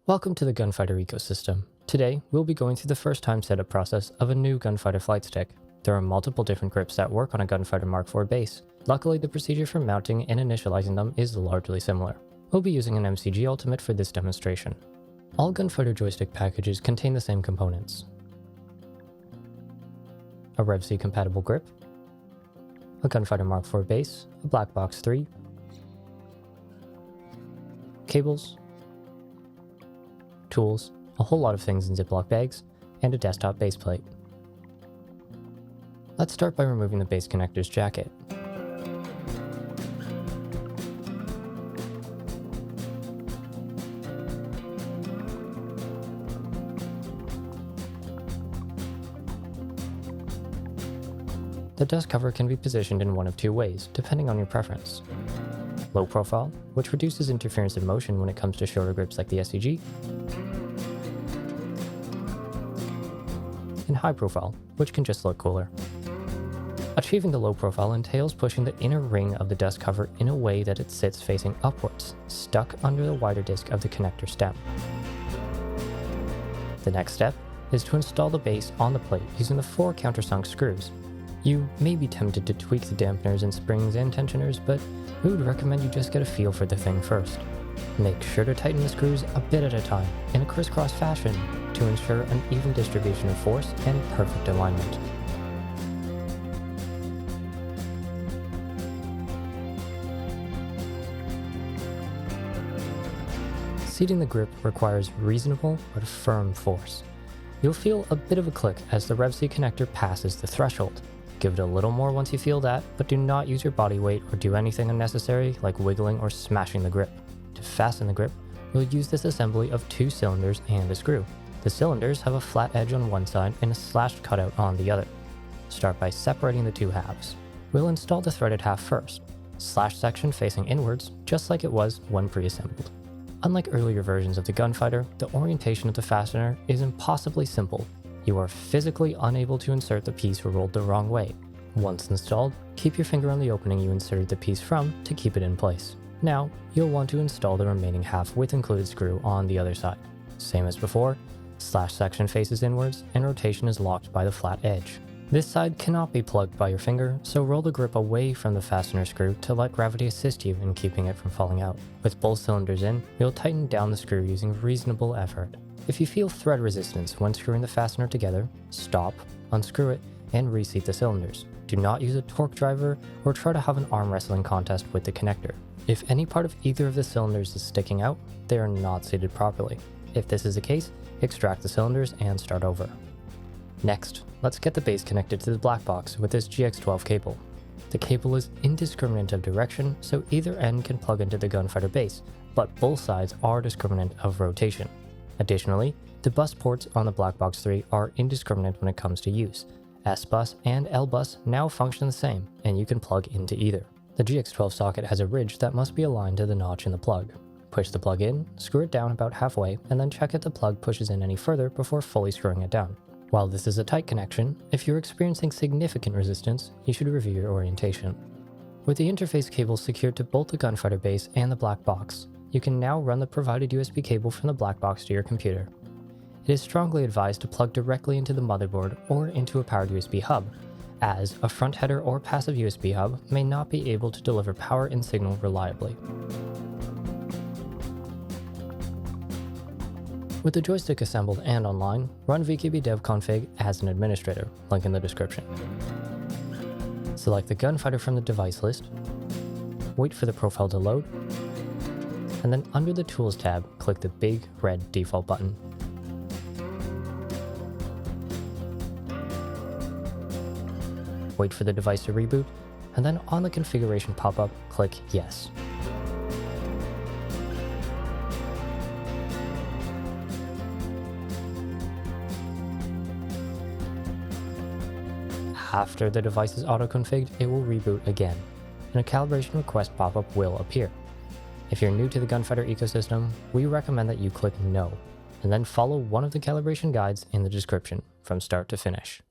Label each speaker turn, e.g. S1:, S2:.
S1: Welcome to the Gunfighter ecosystem. Today, we'll be going through the first time setup process of a new Gunfighter flight stick. There are multiple different grips that work on a Gunfighter Mark IV base. Luckily, the procedure for mounting and initializing them is largely similar. We'll be using an MCG Ultimate for this demonstration. All Gunfighter joystick packages contain the same components: a RevC compatible grip, a Gunfighter Mark IV base, a black box 3, cables, tools, a whole lot of things in Ziploc bags, and a desktop base plate. Let's start by removing the base connector's jacket. The dust cover can be positioned in one of two ways, depending on your preference. Low profile, which reduces interference in motion when it comes to shorter grips like the SCG, and high profile, which can just look cooler. Achieving the low profile entails pushing the inner ring of the dust cover in a way that it sits facing upwards, stuck under the wider disc of the connector stem. The next step is to install the base on the plate using the 4 countersunk screws. You may be tempted to tweak the dampeners and springs and tensioners, but we would recommend you just get a feel for the thing first. Make sure to tighten the screws a bit at a time in a crisscross fashion to ensure an even distribution of force and perfect alignment. Seating the grip requires reasonable but firm force. You'll feel a bit of a click as the RevC connector passes the threshold. Give it a little more once you feel that, but do not use your body weight or do anything unnecessary like wiggling or smashing the grip. To fasten the grip, you'll use this assembly of 2 cylinders and a screw. The cylinders have a flat edge on one side and a slashed cutout on the other. Start by separating the 2 halves. We'll install the threaded half first, slash section facing inwards, just like it was when pre-assembled. Unlike earlier versions of the Gunfighter, the orientation of the fastener is impossibly simple. You are physically unable to insert the piece rolled the wrong way. Once installed, keep your finger on the opening you inserted the piece from to keep it in place. Now, you'll want to install the remaining half with included screw on the other side. Same as before, slash section faces inwards and rotation is locked by the flat edge. This side cannot be plugged by your finger, so roll the grip away from the fastener screw to let gravity assist you in keeping it from falling out. With both cylinders in, you'll tighten down the screw using reasonable effort. If you feel thread resistance when screwing the fastener together, stop, unscrew it, and reseat the cylinders. Do not use a torque driver or try to have an arm wrestling contest with the connector. If any part of either of the cylinders is sticking out, they are not seated properly. If this is the case, extract the cylinders and start over. Next, let's get the base connected to the black box with this GX12 cable. The cable is indiscriminate of direction, so either end can plug into the Gunfighter base, but both sides are discriminant of rotation. Additionally, the bus ports on the black box 3 are indiscriminate when it comes to use. S-bus and L-bus now function the same, and you can plug into either. The GX12 socket has a ridge that must be aligned to the notch in the plug. Push the plug in, screw it down about halfway, and then check if the plug pushes in any further before fully screwing it down. While this is a tight connection, if you're experiencing significant resistance, you should review your orientation. With the interface cable secured to both the Gunfighter base and the black box, you can now run the provided USB cable from the black box to your computer. It is strongly advised to plug directly into the motherboard or into a powered USB hub, as a front header or passive USB hub may not be able to deliver power and signal reliably. With the joystick assembled and online, run VKB dev config as an administrator, link in the description. Select the Gunfighter from the device list, wait for the profile to load, and then under the Tools tab, click the big red default button. Wait for the device to reboot, and then on the configuration pop-up, click Yes. After the device is auto-configured, it will reboot again, and a calibration request pop-up will appear. If you're new to the Gunfighter ecosystem, we recommend that you click No, and then follow one of the calibration guides in the description from start to finish.